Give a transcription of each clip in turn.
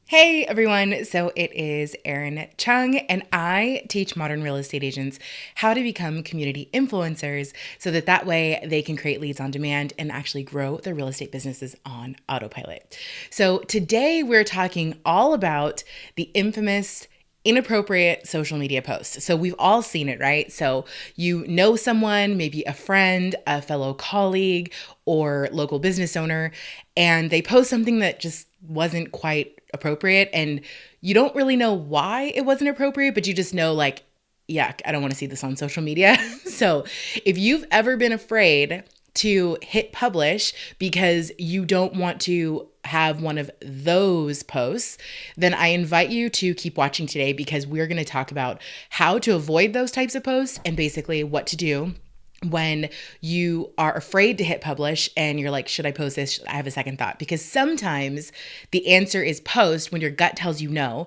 Hey everyone, so it is Erin Chung, and I teach modern real estate agents how to become community influencers so that way they can create leads on demand and actually grow their real estate businesses on autopilot. So today we're talking all about the infamous inappropriate social media posts. So we've all seen it, right? So you know someone, maybe a friend, a fellow colleague, or local business owner, and they post something that just wasn't quite appropriate, and you don't really know why it wasn't appropriate, but you just know, like, yuck, I don't want to see this on social media. So if you've ever been afraid to hit publish because you don't want to have one of those posts, then I invite you to keep watching today, because we're going to talk about how to avoid those types of posts and basically what to do when you are afraid to hit publish and you're like, should I post this? I have a second thought. Because sometimes the answer is post when your gut tells you no.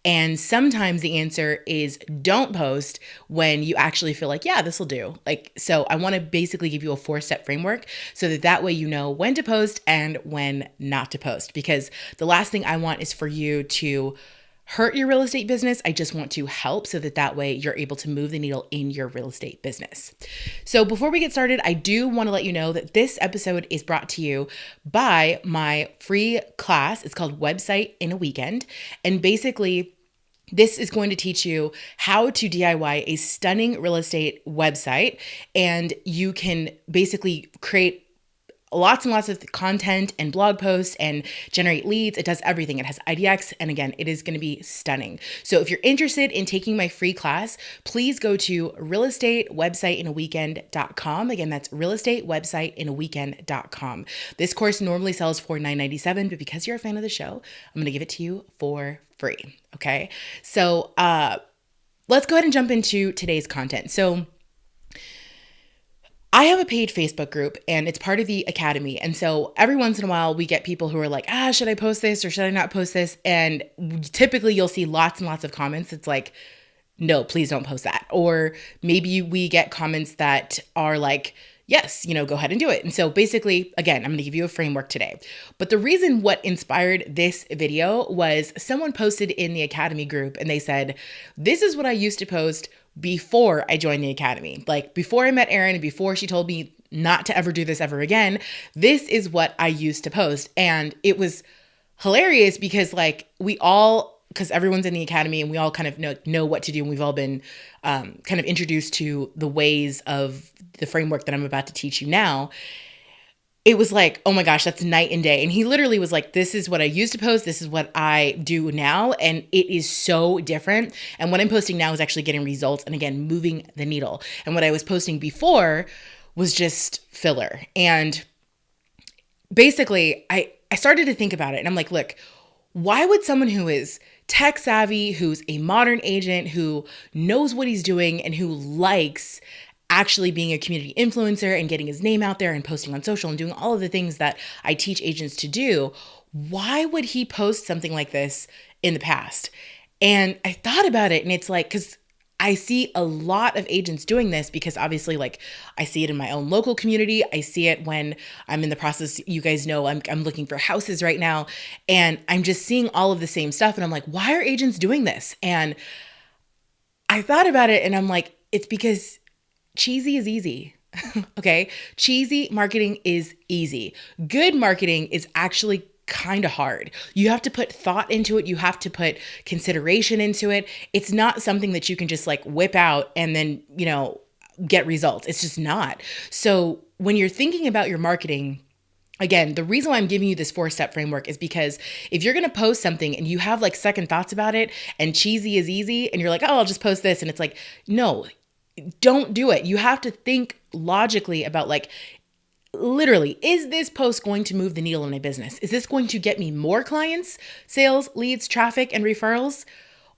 And sometimes the answer is don't post when you actually feel like, yeah, this will do. So I want to basically give you a 4-step framework so that way you know when to post and when not to post. Because the last thing I want is for you to hurt your real estate business. I just want to help so that way you're able to move the needle in your real estate business. So before we get started, I do want to let you know that this episode is brought to you by my free class. It's called Website in a Weekend. And basically, this is going to teach you how to DIY a stunning real estate website, and you can basically create lots and lots of content and blog posts and generate leads. It does everything. It has IDX. And again, it is going to be stunning. So if you're interested in taking my free class, please go to realestatewebsiteinaweekend.com. Again, that's realestatewebsiteinaweekend.com. This course normally sells for $997, but because you're a fan of the show, I'm going to give it to you for free. Okay. So let's go ahead and jump into today's content. So I have a paid Facebook group, and it's part of the academy. And so every once in a while we get people who are like, should I post this or should I not post this? And typically you'll see lots and lots of comments. It's like, no, please don't post that. Or maybe we get comments that are like, yes, go ahead and do it. And so basically, again, I'm going to give you a framework today. But the reason what inspired this video was someone posted in the academy group, and they said, this is what I used to post before I joined the academy. Like before I met Erin and before she told me not to ever do this ever again, this is what I used to post. And it was hilarious because because everyone's in the academy and we all kind of know what to do. And we've all been kind of introduced to the ways of the framework that I'm about to teach you now. It was like, oh my gosh, that's night and day. And he literally was like, this is what I used to post. This is what I do now. And it is so different. And what I'm posting now is actually getting results. And again, moving the needle. And what I was posting before was just filler. And basically, I started to think about it. And I'm like, look, why would someone who is tech savvy, who's a modern agent, who knows what he's doing, and who likes actually being a community influencer and getting his name out there and posting on social and doing all of the things that I teach agents to do, why would he post something like this in the past? And I thought about it, and it's like, because I see a lot of agents doing this, because obviously, like, I see it in my own local community. I see it when I'm in the process. You guys know I'm looking for houses right now, and I'm just seeing all of the same stuff. And I'm like, why are agents doing this? And I thought about it, and I'm like, it's because cheesy is easy. Okay. Cheesy marketing is easy. Good marketing is actually kind of hard. You have to put thought into it. You have to put consideration into it. It's not something that you can just like whip out and then, get results. It's just not. So when you're thinking about your marketing, again, the reason why I'm giving you this 4-step framework is because if you're going to post something and you have like second thoughts about it and cheesy is easy and you're like, oh, I'll just post this. And it's like, no, don't do it. You have to think logically about like, literally, is this post going to move the needle in my business? Is this going to get me more clients, sales, leads, traffic, and referrals?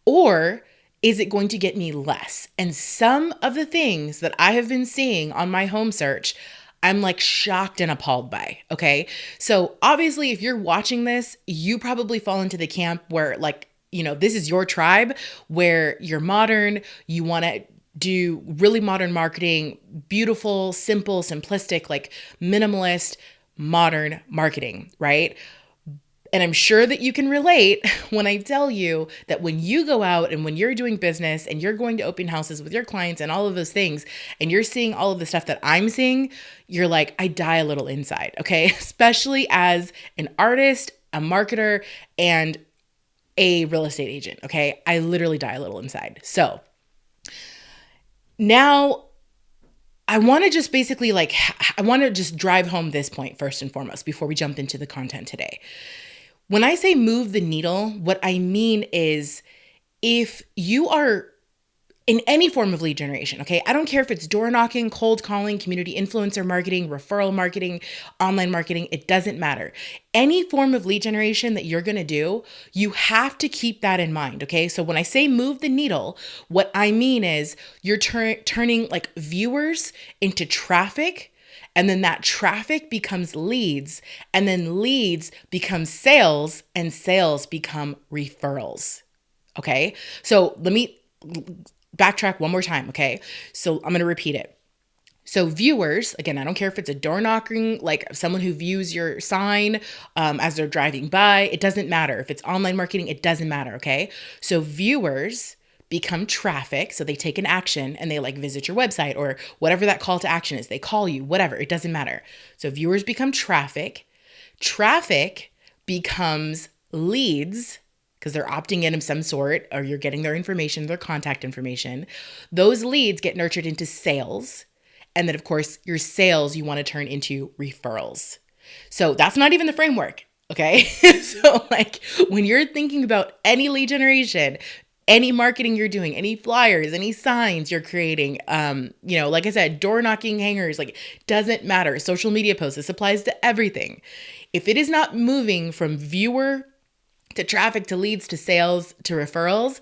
Or is it going to get me less? And some of the things that I have been seeing on my home search, I'm like shocked and appalled by. Okay. So obviously, if you're watching this, you probably fall into the camp where this is your tribe, where you're modern, you want to do really modern marketing, beautiful, simple, simplistic, like minimalist, modern marketing, right? And I'm sure that you can relate when I tell you that when you go out and when you're doing business and you're going to open houses with your clients and all of those things, and you're seeing all of the stuff that I'm seeing, you're like, I die a little inside, okay? Especially as an artist, a marketer, and a real estate agent, okay? I literally die a little inside. So now I want to just basically I want to just drive home this point first and foremost before we jump into the content today. When I say move the needle, what I mean is if you are in any form of lead generation, okay? I don't care if it's door knocking, cold calling, community influencer marketing, referral marketing, online marketing, it doesn't matter. Any form of lead generation that you're gonna do, you have to keep that in mind, okay? So when I say move the needle, what I mean is you're turning like viewers into traffic, and then that traffic becomes leads, and then leads become sales, and sales become referrals, okay? So let me backtrack one more time, okay? So I'm going to repeat it. So viewers, again, I don't care if it's a door knocking, like someone who views your sign as they're driving by. It doesn't matter. If it's online marketing, it doesn't matter, okay? So viewers become traffic. So they take an action and they like visit your website or whatever that call to action is. They call you, whatever. It doesn't matter. So viewers become traffic. Traffic becomes leads because they're opting in of some sort, or you're getting their information, their contact information. Those leads get nurtured into sales. And then, of course, your sales you want to turn into referrals. So that's not even the framework, okay? So like when you're thinking about any lead generation, any marketing you're doing, any flyers, any signs you're creating, like I said, door knocking hangers, like doesn't matter. Social media posts, this applies to everything. If it is not moving from viewer to traffic to leads to sales to referrals,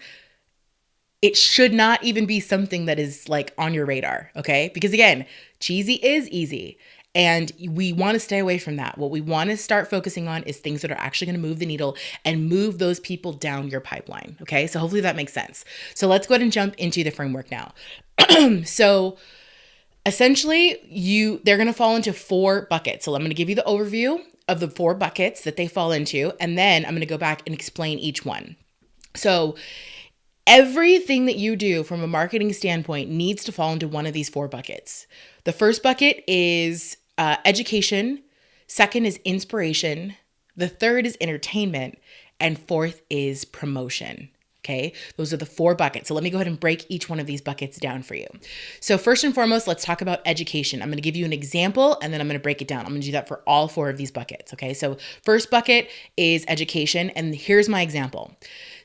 it should not even be something that is like on your radar, okay? Because again, cheesy is easy. And we want to stay away from that. What we want to start focusing on is things that are actually going to move the needle and move those people down your pipeline. Okay. So hopefully that makes sense. So let's go ahead and jump into the framework now. So essentially they're going to fall into 4 buckets. So I'm going to give you the overview of the 4 buckets that they fall into. And then I'm going to go back and explain each one. So everything that you do from a marketing standpoint needs to fall into one of these 4 buckets. The first bucket is education. Second is inspiration. The third is entertainment. And fourth is promotion. Okay, those are the 4 buckets. So let me go ahead and break each one of these buckets down for you. So first and foremost, let's talk about education. I'm going to give you an example and then I'm going to break it down. I'm going to do that for all 4 of these buckets. Okay, so first bucket is education. And here's my example.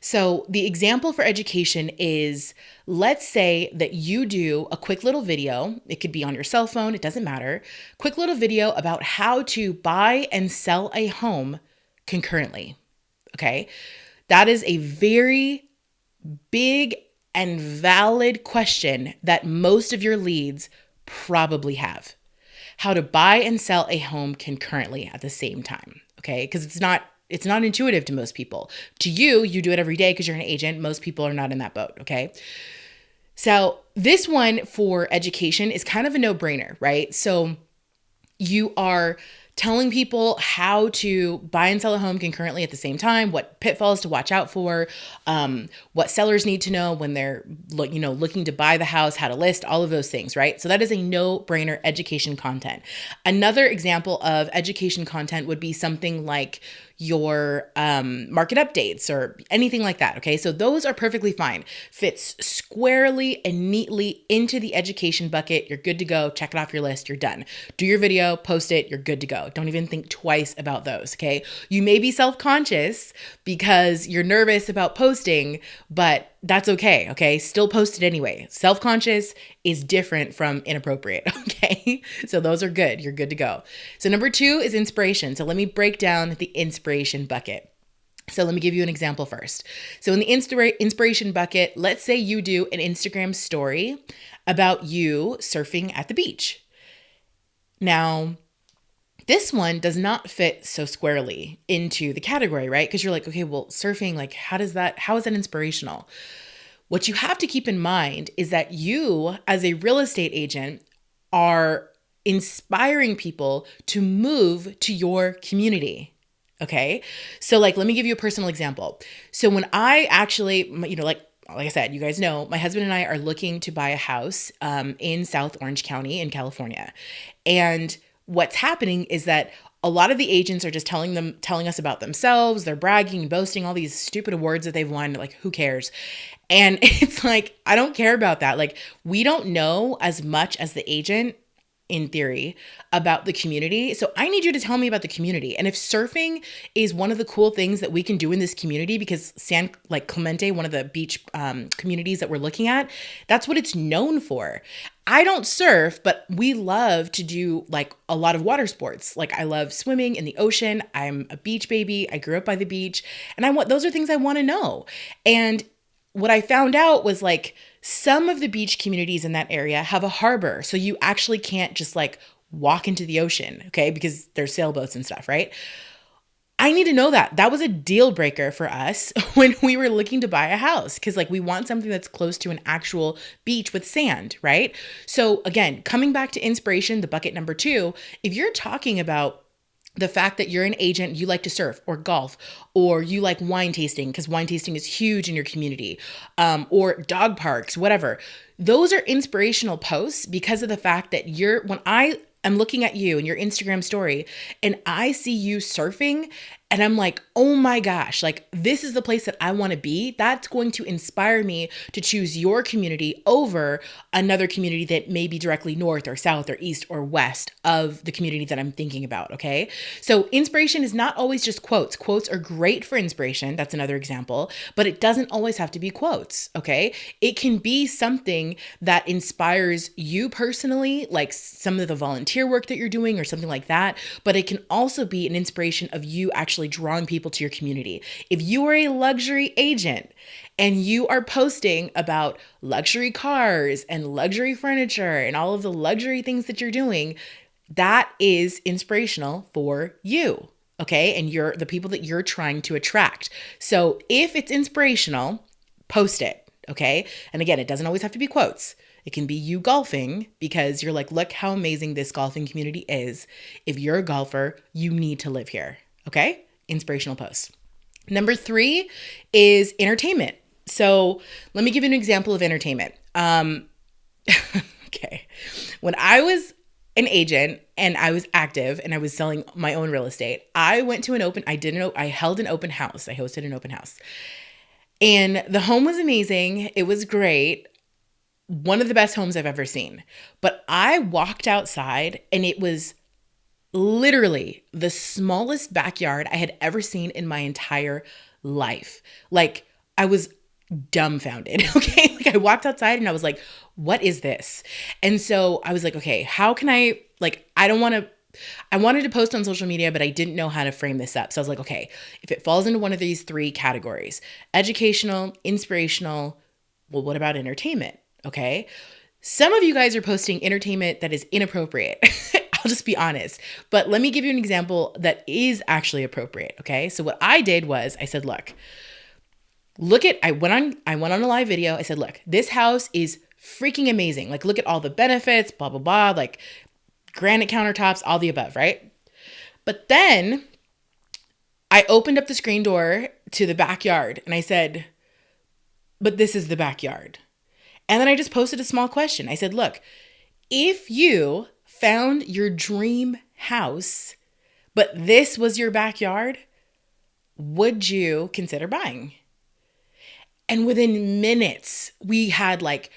So the example for education is, let's say that you do a quick little video. It could be on your cell phone. It doesn't matter. Quick little video about how to buy and sell a home concurrently. Okay. That is a very big and valid question that most of your leads probably have. How to buy and sell a home concurrently at the same time. Okay. Because it's not intuitive to most people. To you, you do it every day because you're an agent. Most people are not in that boat, okay? So this one for education is kind of a no-brainer, right? So you are telling people how to buy and sell a home concurrently at the same time, what pitfalls to watch out for, what sellers need to know when they're looking to buy the house, how to list, all of those things, right? So that is a no-brainer education content. Another example of education content would be something like your market updates or anything like that, okay? So those are perfectly fine. Fits squarely and neatly into the education bucket. You're good to go. Check it off your list. You're done. Do your video, post it. You're good to go. Don't even think twice about those, okay? You may be self-conscious because you're nervous about posting, but that's okay? Still post it anyway. Self-conscious is different from inappropriate, okay? So those are good. You're good to go. So number 2 is inspiration. So let me break down the inspiration bucket. So let me give you an example first. So in the inspiration bucket, let's say you do an Instagram story about you surfing at the beach. Now, this one does not fit so squarely into the category, right? Because you're like, okay, well, surfing, like, how is that inspirational? What you have to keep in mind is that you, as a real estate agent, are inspiring people to move to your community. Okay. So like, let me give you a personal example. So when I actually, like I said, you guys know, my husband and I are looking to buy a house in South Orange County in California. And what's happening is that a lot of the agents are just telling us about themselves. They're bragging, boasting all these stupid awards that they've won. Like, who cares? And it's like, I don't care about that. Like, we don't know as much as the agent in theory about the community. So I need you to tell me about the community. And if surfing is one of the cool things that we can do in this community, because like Clemente, one of the beach communities that we're looking at, that's what it's known for. I don't surf, but we love to do like a lot of water sports. Like I love swimming in the ocean. I'm a beach baby. I grew up by the beach, and those are things I want to know. And what I found out was like some of the beach communities in that area have a harbor. So you actually can't just like walk into the ocean, okay? Because there's sailboats and stuff, right? I need to know that. That was a deal breaker for us when we were looking to buy a house, because like we want something that's close to an actual beach with sand, right? So again, coming back to inspiration, the bucket number 2, if you're talking about the fact that you're an agent, you like to surf or golf, or you like wine tasting because wine tasting is huge in your community, or dog parks, whatever. Those are inspirational posts because of the fact that when I am looking at you and your Instagram story and I see you surfing and I'm like, oh my gosh, like this is the place that I want to be. That's going to inspire me to choose your community over another community that may be directly north or south or east or west of the community that I'm thinking about. Okay. So inspiration is not always just quotes. Quotes are great for inspiration. That's another example, but it doesn't always have to be quotes. Okay. It can be something that inspires you personally, like some of the volunteer work that you're doing or something like that. But it can also be an inspiration of you actually drawing people to your community. If you are a luxury agent and you are posting about luxury cars and luxury furniture and all of the luxury things that you're doing, that is inspirational for you. Okay. And you're the people that you're trying to attract. So if it's inspirational, post it. Okay. And again, it doesn't always have to be quotes. It can be you golfing because you're like, look how amazing this golfing community is. If you're a golfer, you need to live here. Okay. Inspirational posts. Number 3 is entertainment. So let me give you an example of entertainment. Okay. When I was an agent and I was active and I was selling my own real estate, I held an open house. I hosted an open house. And the home was amazing. It was great. One of the best homes I've ever seen. But I walked outside and it was literally the smallest backyard I had ever seen in my entire life. Like I was dumbfounded. Okay. Like I walked outside and I was like, what is this? And so I was like, okay, how can I wanted to post on social media, but I didn't know how to frame this up. So I was like, okay, if it falls into one of these 3 categories, educational, inspirational, well, what about entertainment? Okay. Some of you guys are posting entertainment that is inappropriate. I'll just be honest. But let me give you an example that is actually appropriate. Okay. So what I did was I said, I went on a live video. I said, look, this house is freaking amazing. Like, look at all the benefits, blah, blah, blah, like granite countertops, all the above, right? But then I opened up the screen door to the backyard and I said, but this is the backyard. And then I just posted a small question. I said, look, if you found your dream house, but this was your backyard, would you consider buying? And within minutes, we had like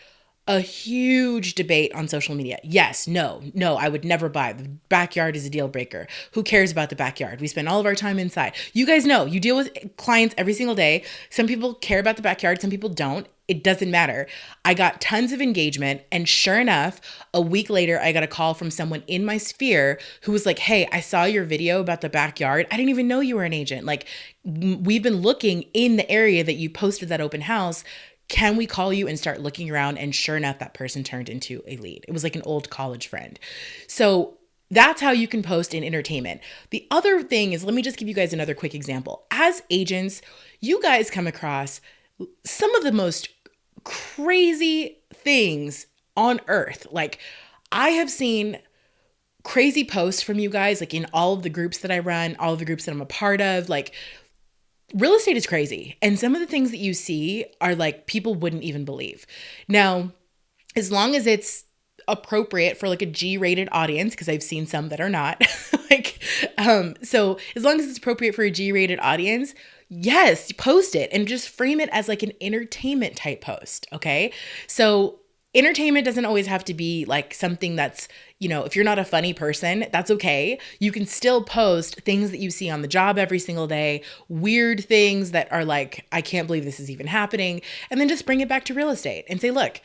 a huge debate on social media. Yes, no, I would never buy. The backyard is a deal breaker. Who cares about the backyard? We spend all of our time inside. You guys know, you deal with clients every single day. Some people care about the backyard, some people don't. It doesn't matter. I got tons of engagement. And sure enough, a week later, I got a call from someone in my sphere who was like, hey, I saw your video about the backyard. I didn't even know you were an agent. Like, we've been looking in the area that you posted that open house. Can we call you and start looking around? And sure enough, that person turned into a lead. It was like an old college friend. So that's how you can post in entertainment. The other thing is, let me just give you guys another quick example. As agents, you guys come across some of the most crazy things on earth. Like, I have seen crazy posts from you guys, like in all of the groups that I run, all of the groups that I'm a part of. Like, real estate is crazy. And some of the things that you see are like people wouldn't even believe. Now, as long as it's appropriate for like a G-rated audience, because I've seen some that are not, so as long as it's appropriate for a G-rated audience, yes, post it and just frame it as like an entertainment type post. Okay. So entertainment doesn't always have to be like something that's, if you're not a funny person, that's okay. You can still post things that you see on the job every single day, weird things that are like, I can't believe this is even happening. And then just bring it back to real estate and say, look,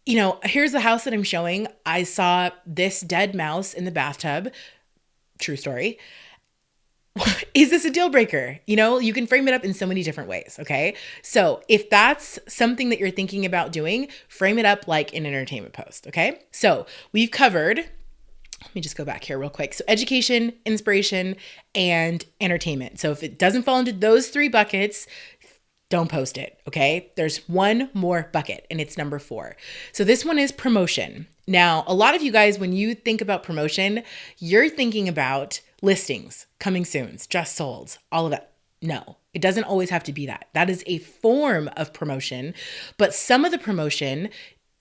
here's the house that I'm showing. I saw this dead mouse in the bathtub. True story. Is this a deal breaker? You can frame it up in so many different ways. Okay. So if that's something that you're thinking about doing, frame it up like an entertainment post. Okay. So we've covered, let me just go back here real quick. So education, inspiration, and entertainment. So if it doesn't fall into those three buckets, don't post it. Okay. There's one more bucket and it's number 4. So this one is promotion. Now, a lot of you guys, when you think about promotion, you're thinking about listings, coming soons, just solds, all of that. No, it doesn't always have to be that. That is a form of promotion, but some of the promotion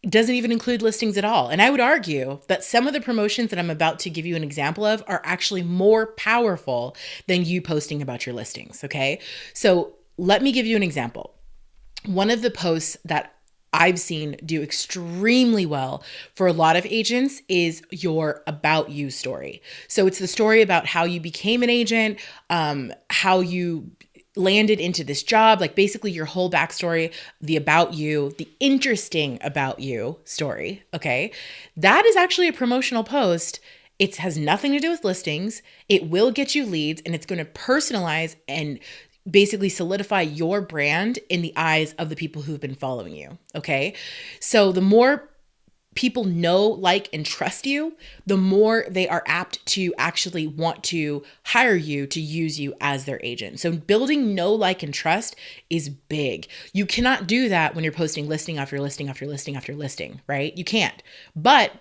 doesn't even include listings at all. And I would argue that some of the promotions that I'm about to give you an example of are actually more powerful than you posting about your listings. Okay. So let me give you an example. One of the posts that I've seen do extremely well for a lot of agents is your about you story. So it's the story about how you became an agent, how you landed into this job, like basically your whole backstory, the about you, the interesting about you story. Okay. That is actually a promotional post. It has nothing to do with listings. It will get you leads and it's going to personalize and basically solidify your brand in the eyes of the people who've been following you. Okay. So the more people know, like, and trust you, the more they are apt to actually want to hire you to use you as their agent. So building know, like, and trust is big. You cannot do that when you're posting listing after listing after listing after listing, right? You can't. But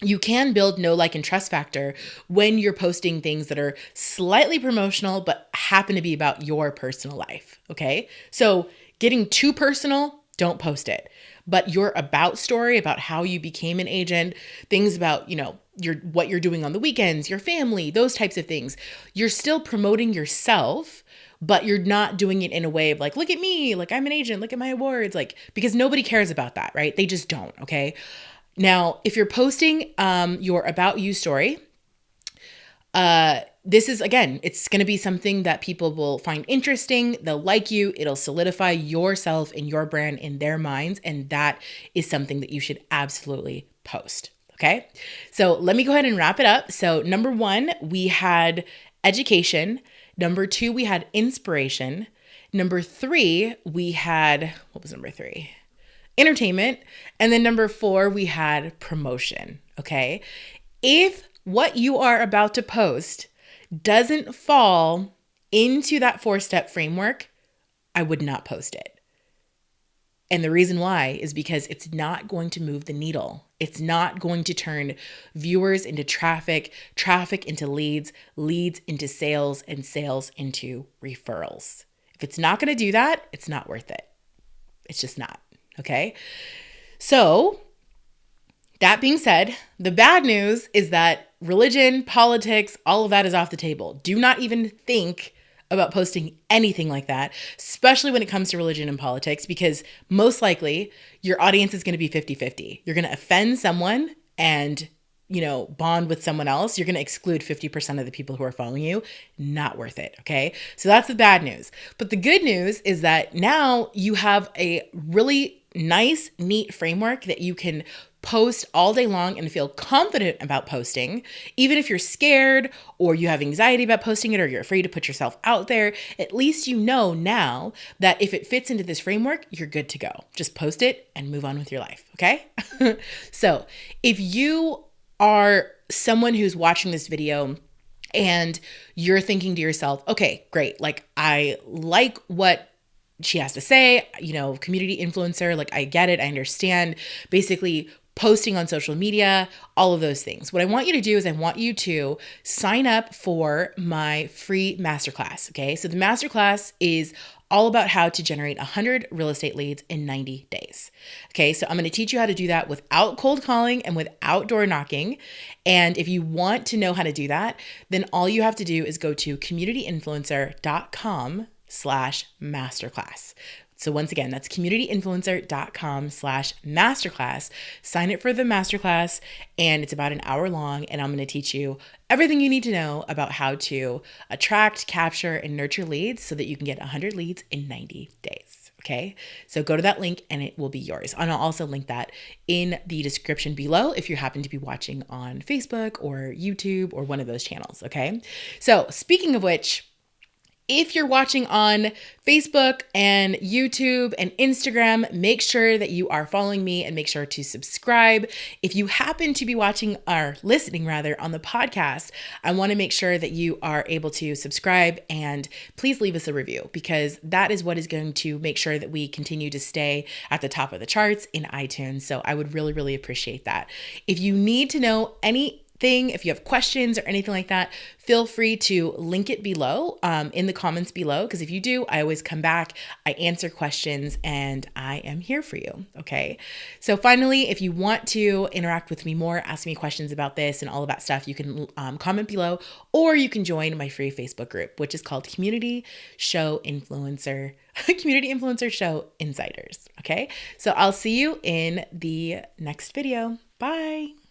you can build know, like, and trust factor when you're posting things that are slightly promotional, but happen to be about your personal life. Okay. So getting too personal, don't post it. But your about story, about how you became an agent, things about, what you're doing on the weekends, your family, those types of things, you're still promoting yourself, but you're not doing it in a way of like, look at me, like I'm an agent, look at my awards, like, because nobody cares about that, right? They just don't. Okay. Now, if you're posting your about you story, this is, again, it's going to be something that people will find interesting. They'll like you. It'll solidify yourself and your brand in their minds. And that is something that you should absolutely post. Okay. So let me go ahead and wrap it up. So number 1, we had education. Number 2, we had inspiration. Number 3, we had, what was number 3? Entertainment. And then number 4, we had promotion. Okay. If what you are about to post doesn't fall into that 4-step framework, I would not post it. And the reason why is because it's not going to move the needle. It's not going to turn viewers into traffic, traffic into leads, leads into sales, and sales into referrals. If it's not going to do that, it's not worth it. It's just not. Okay. So that being said, the bad news is that religion, politics, all of that is off the table. Do not even think about posting anything like that, especially when it comes to religion and politics, because most likely your audience is going to be 50-50. You're going to offend someone and, bond with someone else. You're going to exclude 50% of the people who are following you. Not worth it. Okay. So that's the bad news. But the good news is that now you have a really nice, neat framework that you can post all day long and feel confident about posting. Even if you're scared or you have anxiety about posting it or you're afraid to put yourself out there, at least you know now that if it fits into this framework, you're good to go. Just post it and move on with your life. Okay. So if you are someone who's watching this video and you're thinking to yourself, okay, great. Like, I like what she has to say, community influencer, like, I get it. I understand basically posting on social media, all of those things. What I want you to do is I want you to sign up for my free masterclass. Okay. So the masterclass is all about how to generate 100 real estate leads in 90 days. Okay. So I'm going to teach you how to do that without cold calling and without door knocking. And if you want to know how to do that, then all you have to do is go to communityinfluencer.com/masterclass. So once again, that's communityinfluencer.com/masterclass. Sign up for the masterclass, and it's about an hour long, and I'm going to teach you everything you need to know about how to attract, capture, and nurture leads so that you can get 100 leads in 90 days. Okay, so go to that link and it will be yours. And I'll also link that in the description below if you happen to be watching on Facebook or YouTube or one of those channels. Okay, so speaking of which, if you're watching on Facebook and YouTube and Instagram, make sure that you are following me and make sure to subscribe. If you happen to be watching or listening rather on the podcast, I want to make sure that you are able to subscribe and please leave us a review because that is what is going to make sure that we continue to stay at the top of the charts in iTunes. So I would really, really appreciate that. If you need to know if you have questions or anything like that, feel free to link it below in the comments below, because if you do, I always come back, I answer questions, and I am here for you, okay? So finally, if you want to interact with me more, ask me questions about this and all of that stuff, you can comment below, or you can join my free Facebook group, which is called Community Influencer Show Insiders, okay? So I'll see you in the next video. Bye.